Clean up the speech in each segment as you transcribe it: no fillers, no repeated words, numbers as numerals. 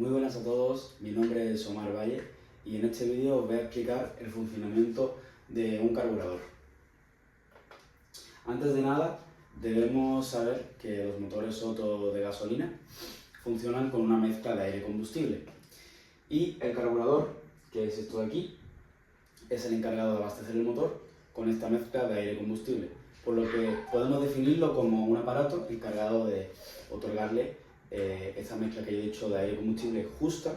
Muy buenas a todos, mi nombre es Omar Valle y en este vídeo os voy a explicar el funcionamiento de un carburador. Antes de nada, debemos saber que los motores Otto de gasolina funcionan con una mezcla de aire y combustible. Y el carburador, que es esto de aquí, es el encargado de abastecer el motor con esta mezcla de aire y combustible, por lo que podemos definirlo como un aparato encargado de otorgarle esta mezcla que he dicho de aire y combustible justa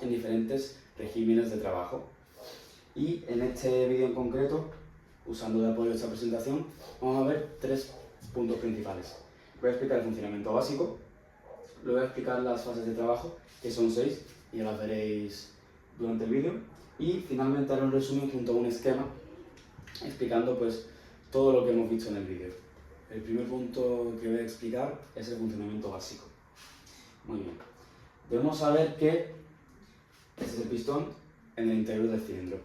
en diferentes regímenes de trabajo. Y en este vídeo en concreto, usando de apoyo esta presentación, vamos a ver tres puntos principales. Voy a explicar el funcionamiento básico, luego voy a explicar las fases de trabajo, que son 6, y ya las veréis durante el vídeo, y finalmente haré un resumen junto a un esquema explicando pues todo lo que hemos visto en el vídeo. El primer punto que voy a explicar es el funcionamiento básico. Muy bien. Debemos saber que este es el pistón en el interior del cilindro.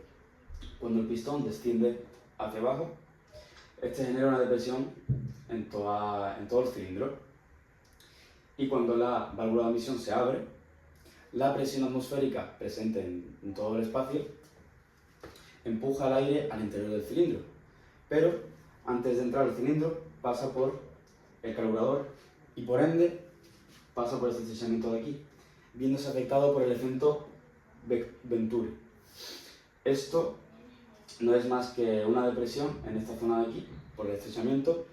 Cuando el pistón desciende hacia abajo, este genera una depresión en todo el cilindro. Y cuando la válvula de admisión se abre, la presión atmosférica presente en todo el espacio empuja el aire al interior del cilindro. Pero antes de entrar al cilindro pasa por el carburador y por ende pasa por este estrechamiento de aquí, viéndose afectado por el efecto Venturi. Esto no es más que una depresión en esta zona de aquí por el estrechamiento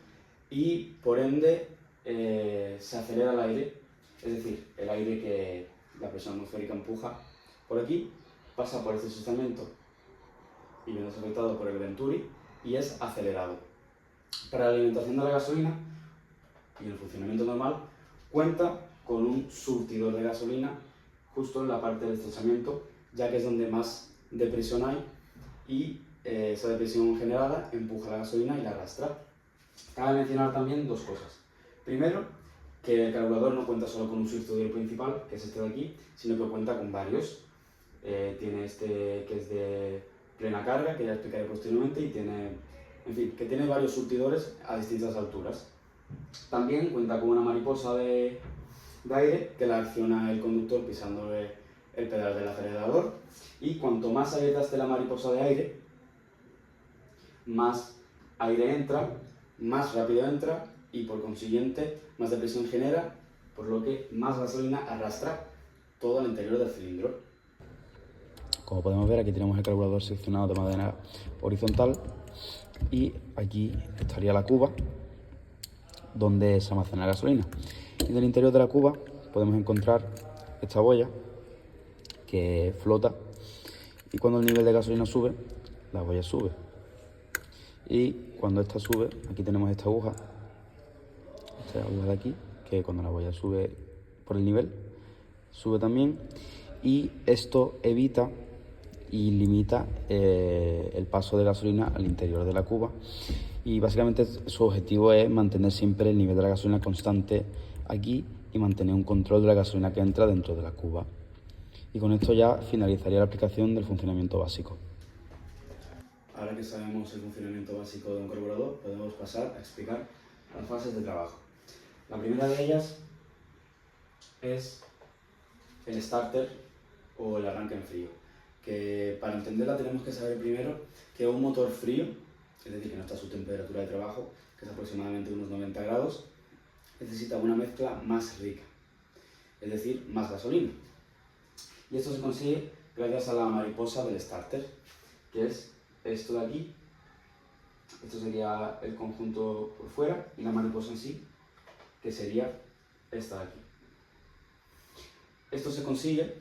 y por ende se acelera el aire, es decir, el aire que la presión atmosférica empuja por aquí pasa por este estrechamiento y viéndose afectado por el Venturi y es acelerado. Para la alimentación de la gasolina y el funcionamiento normal cuenta con un surtidor de gasolina justo en la parte del estrechamiento, ya que es donde más depresión hay y esa depresión generada empuja la gasolina y la arrastra. Cabe mencionar también dos cosas. Primero, que el carburador no cuenta solo con un surtidor principal, que es este de aquí, sino que cuenta con varios. Tiene este que es de plena carga, que ya explicaré posteriormente, y que tiene varios surtidores a distintas alturas. También cuenta con una mariposa de aire que la acciona el conductor pisándole el pedal del acelerador, y cuanto más abierta esté la mariposa de aire, más aire entra, más rápido entra y por consiguiente más depresión genera, por lo que más gasolina arrastra todo el interior del cilindro. Como podemos ver, aquí tenemos el carburador seccionado de manera horizontal y aquí estaría la cuba donde se almacena la gasolina. Y en el interior de la cuba podemos encontrar esta boya que flota y cuando el nivel de gasolina sube, la boya sube. Y cuando esta sube, aquí tenemos esta aguja de aquí, que cuando la boya sube por el nivel, sube también, y esto evita y limita el paso de gasolina al interior de la cuba, y básicamente su objetivo es mantener siempre el nivel de la gasolina constante aquí y mantener un control de la gasolina que entra dentro de la cuba. Y con esto ya finalizaría la aplicación del funcionamiento básico. Ahora que sabemos el funcionamiento básico de un carburador, podemos pasar a explicar las fases de trabajo. La primera de ellas es el starter o el arranque en frío, que para entenderla tenemos que saber primero que un motor frío, es decir, que no está a su temperatura de trabajo, que es aproximadamente unos 90 grados, necesita una mezcla más rica, es decir, más gasolina. Y esto se consigue gracias a la mariposa del starter, que es esto de aquí. Esto sería el conjunto por fuera y la mariposa en sí, que sería esta de aquí. Esto se consigue,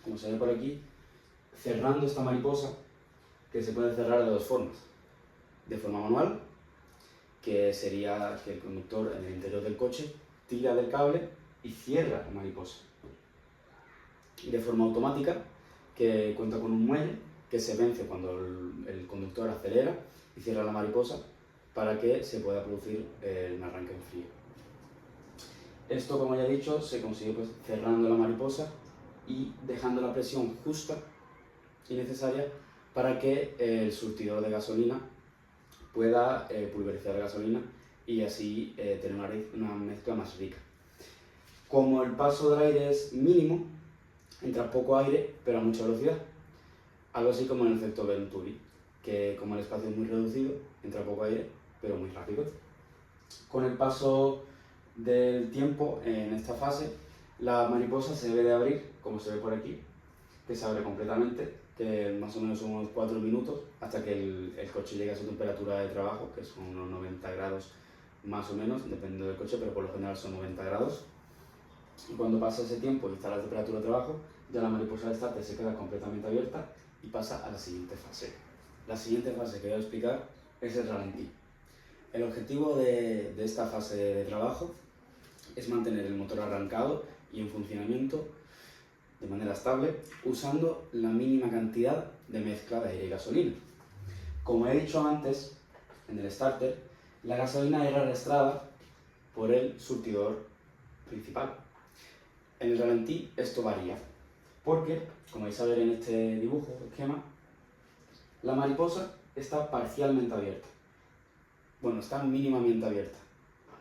como se ve por aquí, cerrando esta mariposa, que se puede cerrar de dos formas. De forma manual, que sería que el conductor en el interior del coche tira del cable y cierra la mariposa. Y de forma automática, que cuenta con un muelle que se vence cuando el conductor acelera y cierra la mariposa para que se pueda producir un arranque en frío. Esto, como ya he dicho, se consigue pues cerrando la mariposa y dejando la presión justa y necesaria para que el surtidor de gasolina pueda pulverizar la gasolina y así tener una mezcla más rica. Como el paso del aire es mínimo, entra poco aire pero a mucha velocidad. Algo así como en el efecto Venturi, que como el espacio es muy reducido, entra poco aire pero muy rápido. Con el paso del tiempo en esta fase, la mariposa se debe de abrir, como se ve por aquí, que se abre completamente, que más o menos son unos 4 minutos, hasta que el coche llegue a su temperatura de trabajo, que son unos 90 grados más o menos, dependiendo del coche, pero por lo general son 90 grados. Y cuando pasa ese tiempo y está la temperatura de trabajo, ya la mariposa de starter se queda completamente abierta y pasa a la siguiente fase. La siguiente fase que voy a explicar es el ralentí. El objetivo de esta fase de trabajo es mantener el motor arrancado y en funcionamiento de manera estable, usando la mínima cantidad de mezcla de aire y gasolina. Como he dicho antes, en el starter, la gasolina era arrastrada por el surtidor principal. En el ralentí esto varía, porque, como vais a ver en este dibujo, esquema, la mariposa está parcialmente abierta. Bueno, está mínimamente abierta.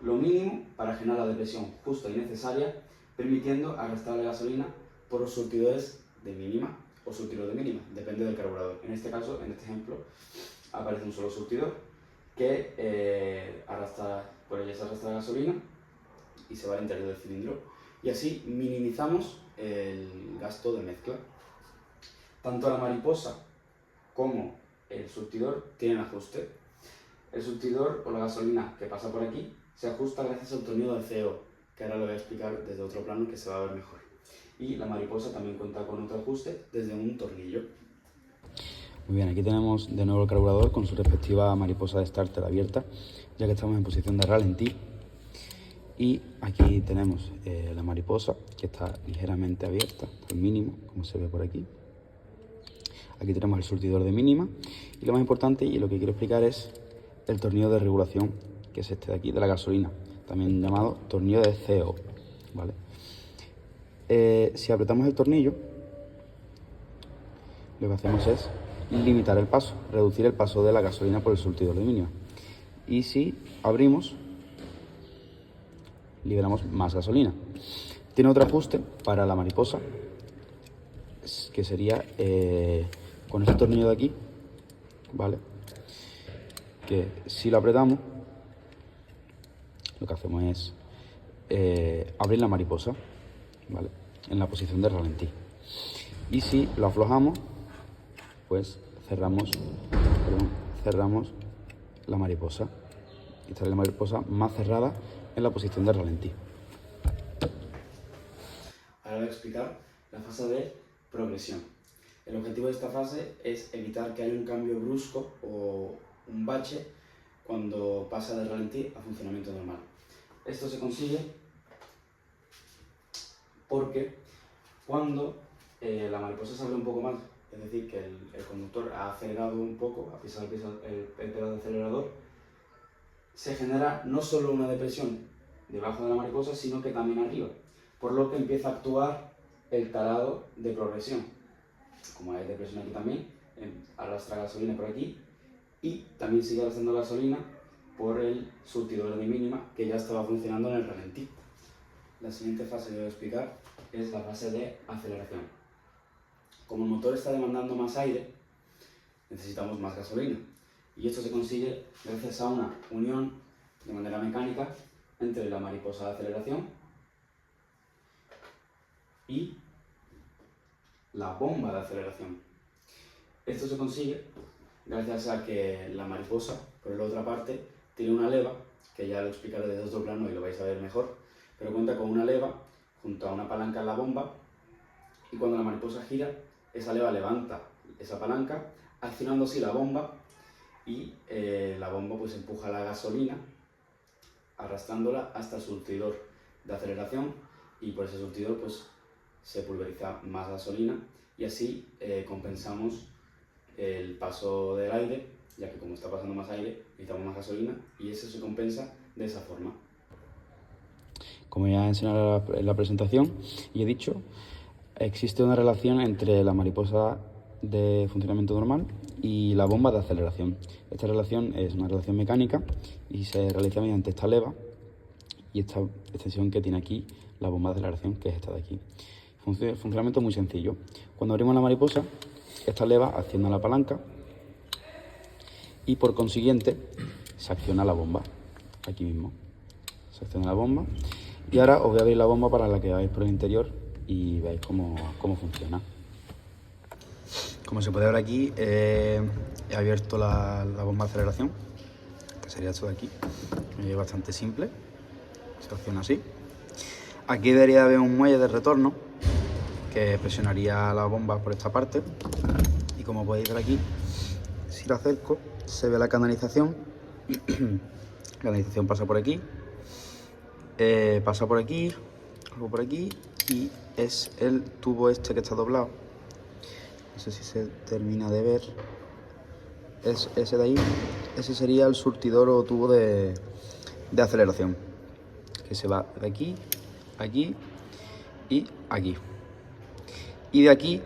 Lo mínimo para generar la depresión justa y necesaria, permitiendo arrastrar la gasolina por los surtidores de mínima o surtidor de mínima, depende del carburador. En este caso, en este ejemplo, aparece un solo surtidor que por ella se arrastra la gasolina y se va al interior del cilindro. Y así minimizamos el gasto de mezcla. Tanto la mariposa como el surtidor tienen ajuste. El surtidor o la gasolina que pasa por aquí se ajusta gracias al tornillo de CO, que ahora lo voy a explicar desde otro plano que se va a ver mejor. Y la mariposa también cuenta con otro ajuste desde un tornillo. Muy bien, aquí tenemos de nuevo el carburador con su respectiva mariposa de starter abierta, ya que estamos en posición de ralentí. Y aquí tenemos la mariposa, que está ligeramente abierta, al mínimo, como se ve por aquí. Aquí tenemos el surtidor de mínima. Y lo más importante, y lo que quiero explicar, es el tornillo de regulación, que es este de aquí, de la gasolina, también llamado tornillo de CO, ¿vale? Si apretamos el tornillo, lo que hacemos es limitar el paso, reducir el paso de la gasolina por el surtidor de mínima. Y si abrimos, liberamos más gasolina. Tiene otro ajuste para la mariposa, que sería con este tornillo de aquí, ¿vale? Que si lo apretamos, lo que hacemos es abrir la mariposa, ¿vale? En la posición de ralentí. Y si lo aflojamos, pues cerramos la mariposa. Y estará la mariposa más cerrada en la posición de ralentí. Ahora voy a explicar la fase de progresión. El objetivo de esta fase es evitar que haya un cambio brusco o un bache cuando pasa de ralentí a funcionamiento normal. Esto se consigue porque cuando la mariposa se abre un poco más, es decir, que el conductor ha acelerado un poco, ha pisado el pedal de acelerador, se genera no solo una depresión debajo de la mariposa, sino que también arriba, por lo que empieza a actuar el talado de progresión. Como hay depresión aquí también, arrastra gasolina por aquí y también sigue arrastrando gasolina por el surtidor de mínima que ya estaba funcionando en el ralentí. La siguiente fase que voy a explicar es la fase de aceleración. Como el motor está demandando más aire, necesitamos más gasolina. Y esto se consigue gracias a una unión de manera mecánica entre la mariposa de aceleración y la bomba de aceleración. Esto se consigue gracias a que la mariposa, por la otra parte, tiene una leva, que ya lo explicaré desde otro plano y lo vais a ver mejor, pero cuenta con una leva junto a una palanca en la bomba, y cuando la mariposa gira, esa leva levanta esa palanca, accionando así la bomba, y la bomba pues empuja la gasolina, arrastrándola hasta el surtidor de aceleración, y por ese surtidor pues se pulveriza más gasolina, y así compensamos el paso del aire, ya que como está pasando más aire, necesitamos más gasolina, y eso se compensa de esa forma. Como ya he enseñado en la presentación y he dicho, existe una relación entre la mariposa de funcionamiento normal y la bomba de aceleración. Esta relación es una relación mecánica y se realiza mediante esta leva y esta extensión que tiene aquí la bomba de aceleración, que es esta de aquí. El funcionamiento es muy sencillo. Cuando abrimos la mariposa, esta leva acciona la palanca y por consiguiente se acciona la bomba. Aquí mismo se acciona la bomba. Y ahora os voy a abrir la bomba para que veáis por el interior y veáis cómo funciona. Como se puede ver aquí, he abierto la bomba de aceleración, que sería esto de aquí. Es bastante simple, se acciona así. Aquí debería haber un muelle de retorno que presionaría la bomba por esta parte. Y como podéis ver aquí, si lo acerco, se ve la canalización. La canalización pasa por aquí, luego por aquí, y es el tubo este que está doblado. No sé si se termina de ver. Es ese de ahí. Ese sería el surtidor o tubo de aceleración, que se va de aquí, aquí y aquí. Y de aquí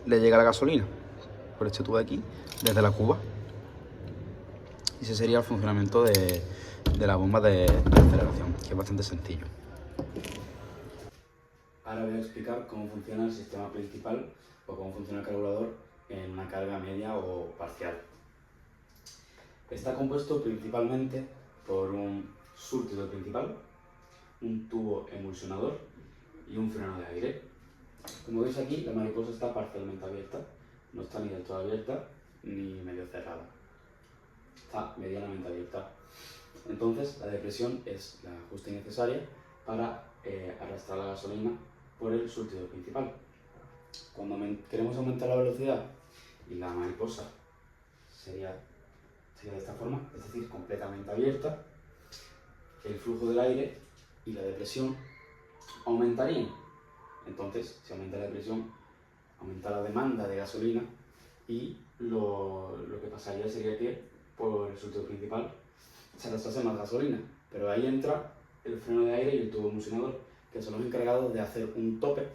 le llega la gasolina por este tubo de aquí, desde la cuba. Y ese sería el funcionamiento de la bomba de aceleración, que es bastante sencillo. Ahora voy a explicar cómo funciona el sistema principal o cómo funciona el carburador en una carga media o parcial. Está compuesto principalmente por un surtidor principal, un tubo emulsionador y un freno de aire. Como veis aquí, la mariposa está parcialmente abierta, no está ni del todo abierta ni medio cerrada, está medianamente abierta. Entonces la depresión es la justa y necesaria para arrastrar la gasolina por el surtidor principal. Cuando queremos aumentar la velocidad y la mariposa sería de esta forma, es decir, completamente abierta, el flujo del aire y la depresión aumentarían. Entonces, si aumenta la depresión, aumenta la demanda de gasolina y lo que pasaría sería que por el surtidor principal se arrastrase más gasolina. Pero ahí entra el freno de aire y el tubo emulsionador, que son los encargados de hacer un tope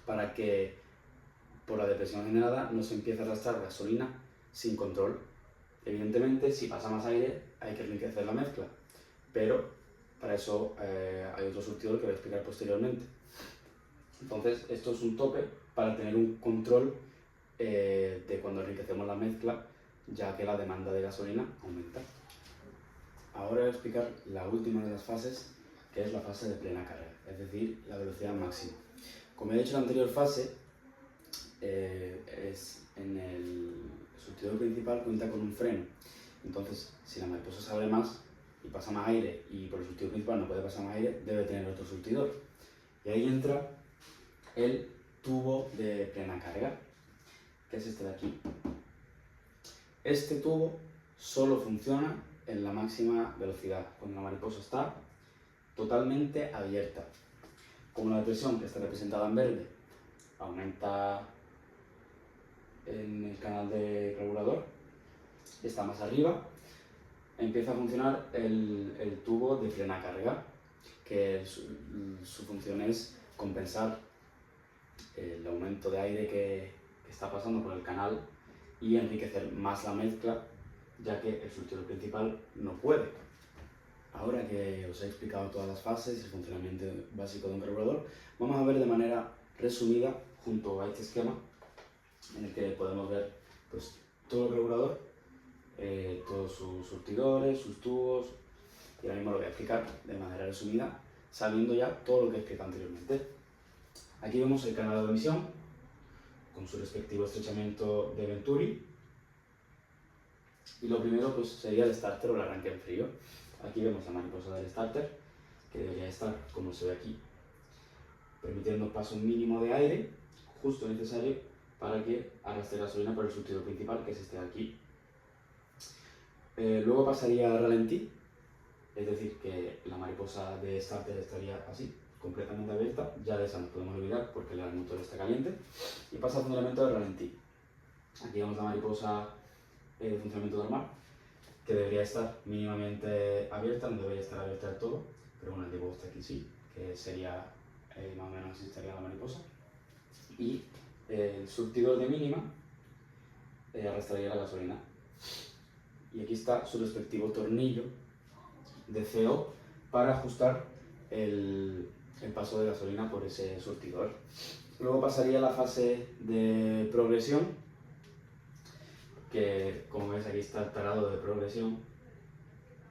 para que por la depresión generada no se empiece a arrastrar gasolina sin control. Evidentemente, si pasa más aire, hay que enriquecer la mezcla, pero para eso hay otro surtidor que voy a explicar posteriormente. Entonces, esto es un tope para tener un control de cuando enriquecemos la mezcla, ya que la demanda de gasolina aumenta. Ahora voy a explicar la última de las fases, que es la fase de plena carga, es decir, la velocidad máxima. Como he dicho, la anterior fase es en el surtidor principal cuenta con un freno. Entonces, si la mariposa se abre más y pasa más aire y por el surtidor principal no puede pasar más aire, debe tener otro surtidor. Y ahí entra el tubo de plena carga, que es este de aquí. Este tubo solo funciona en la máxima velocidad, cuando la mariposa está totalmente abierta. Como la presión, que está representada en verde, aumenta en el canal de carburador, está más arriba, empieza a funcionar el tubo de plena carga, que su función es compensar el aumento de aire que está pasando por el canal y enriquecer más la mezcla, ya que el surtidor principal no puede. Ahora que os he explicado todas las fases y el funcionamiento básico de un carburador, vamos a ver de manera resumida, junto a este esquema, en el que podemos ver pues, todo el carburador, todos sus surtidores, sus tubos, y ahora mismo lo voy a explicar de manera resumida, sabiendo ya todo lo que he explicado anteriormente. Aquí vemos el canal de emisión, con su respectivo estrechamiento de Venturi, y lo primero pues, sería el starter o el arranque en frío. Aquí vemos la mariposa del starter, que debería estar, como se ve aquí, permitiendo paso mínimo de aire, justo necesario para que arrastre gasolina por el surtidor principal, que es este de aquí. Luego pasaría a ralentí, es decir, que la mariposa de starter estaría así, completamente abierta, ya de esa nos podemos olvidar porque el motor está caliente, y pasa al funcionamiento de ralentí. Aquí vemos la mariposa de funcionamiento normal, que debería estar mínimamente abierta, no debería estar abierta del todo, pero bueno, el dibujo está aquí sí, que sería más o menos así estaría la mariposa. Y el surtidor de mínima arrastraría la gasolina. Y aquí está su respectivo tornillo de CO para ajustar el el paso de gasolina por ese surtidor. Luego pasaría a la fase de progresión, que como ves aquí está el tarado de progresión,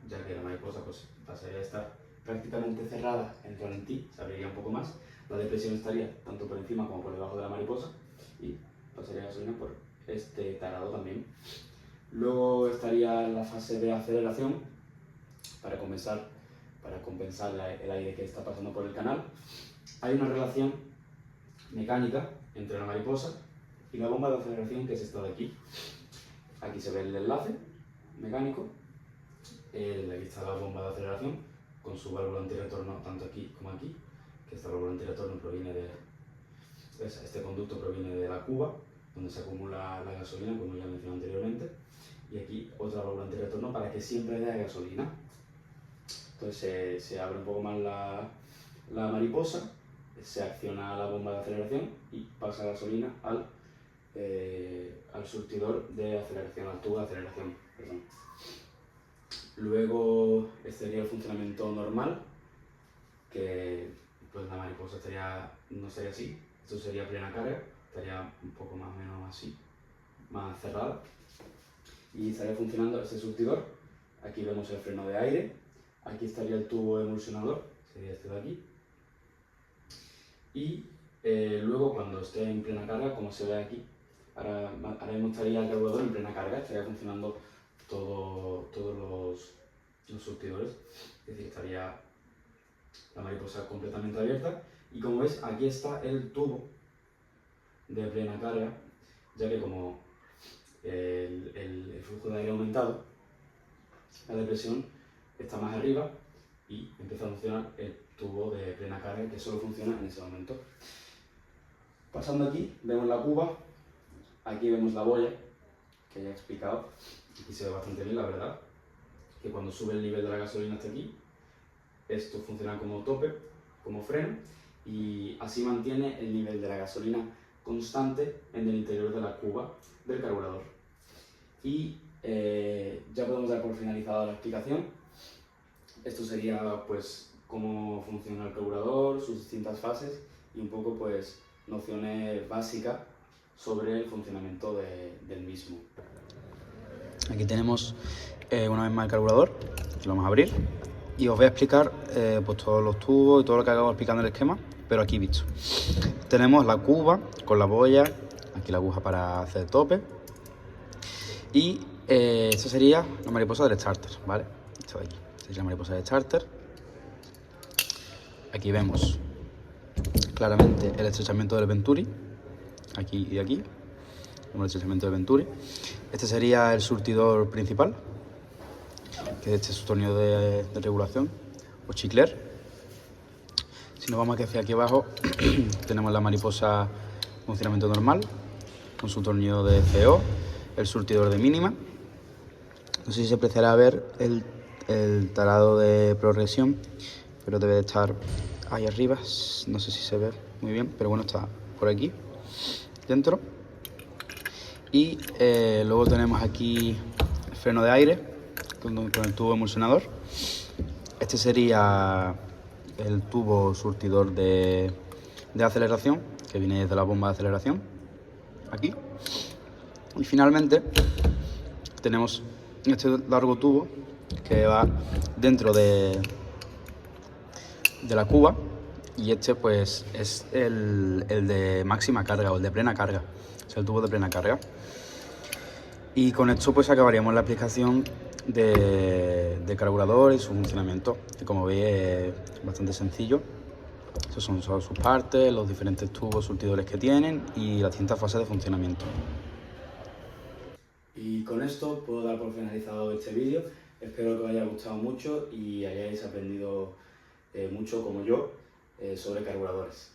ya que la mariposa pues, pasaría a estar prácticamente cerrada en ralentí, se abriría un poco más, la depresión estaría tanto por encima como por debajo de la mariposa y pasaría gasolina por este tarado también. Luego estaría la fase de aceleración para compensar el aire que está pasando por el canal. Hay una relación mecánica entre la mariposa y la bomba de aceleración, que es esta de aquí. Aquí se ve el enlace mecánico, aquí está la bomba de aceleración con su válvula antirretorno tanto aquí como aquí, que esta válvula antirretorno proviene de... Este conducto proviene de la cuba, donde se acumula la gasolina, como ya mencioné anteriormente, y aquí otra válvula antirretorno para que siempre haya gasolina. Entonces se abre un poco más la mariposa, se acciona la bomba de aceleración y pasa gasolina al surtidor de aceleración, al tubo de aceleración, perdón. Luego este sería el funcionamiento normal, que pues la mariposa no sería así, esto sería plena carga, estaría un poco más o menos así, más cerrada, y estaría funcionando este surtidor. Aquí vemos el freno de aire, aquí estaría el tubo emulsionador, sería este de aquí, y luego cuando esté en plena carga, como se ve aquí, ahora mismo estaría el carburador en plena carga, estaría funcionando todos los surtidores, es decir, estaría la mariposa completamente abierta, y como ves aquí está el tubo de plena carga, ya que como el flujo de aire ha aumentado, la depresión está más arriba y empieza a funcionar el tubo de plena carga, que solo funciona en ese momento. Pasando aquí, vemos la cuba, aquí vemos la boya, que ya he explicado, aquí se ve bastante bien la verdad, que cuando sube el nivel de la gasolina hasta aquí, esto funciona como tope, como freno, y así mantiene el nivel de la gasolina constante en el interior de la cuba del carburador. Y ya podemos dar por finalizada la explicación. Esto sería pues cómo funciona el carburador, sus distintas fases y un poco pues nociones básicas sobre el funcionamiento del mismo. Aquí tenemos una vez más el carburador, que lo vamos a abrir, y os voy a explicar pues todos los tubos y todo lo que acabo explicando en el esquema, pero aquí visto. Tenemos la cuba con la boya, aquí la aguja para hacer el tope, y esto sería la mariposa del starter, ¿vale? Esto de aquí, esta es la mariposa del starter. Aquí vemos claramente el estrechamiento del Venturi, aquí y aquí, vemos el estrechamiento del Venturi. Este sería el surtidor principal, que es su tornillo de regulación, o chicler. Si nos vamos hacia aquí abajo, tenemos la mariposa funcionamiento normal, con su tornillo de CO, el surtidor de mínima. No sé si se apreciará ver el tarado de progresión, pero debe de estar ahí arriba, no sé si se ve muy bien, pero bueno, está por aquí dentro. Y luego tenemos aquí el freno de aire con el tubo emulsionador. Este sería el tubo surtidor de aceleración, que viene desde la bomba de aceleración, aquí. Y finalmente tenemos este largo tubo que va dentro de la cuba, y este pues es el de máxima carga o el de plena carga, es el tubo de plena carga. Y con esto pues acabaríamos la explicación de carburador y su funcionamiento, que como veis es bastante sencillo. Esas son solo sus partes, los diferentes tubos surtidores que tienen y las distintas fases de funcionamiento. Y con esto puedo dar por finalizado este vídeo. Espero que os haya gustado mucho y hayáis aprendido mucho, como yo, sobre carburadores.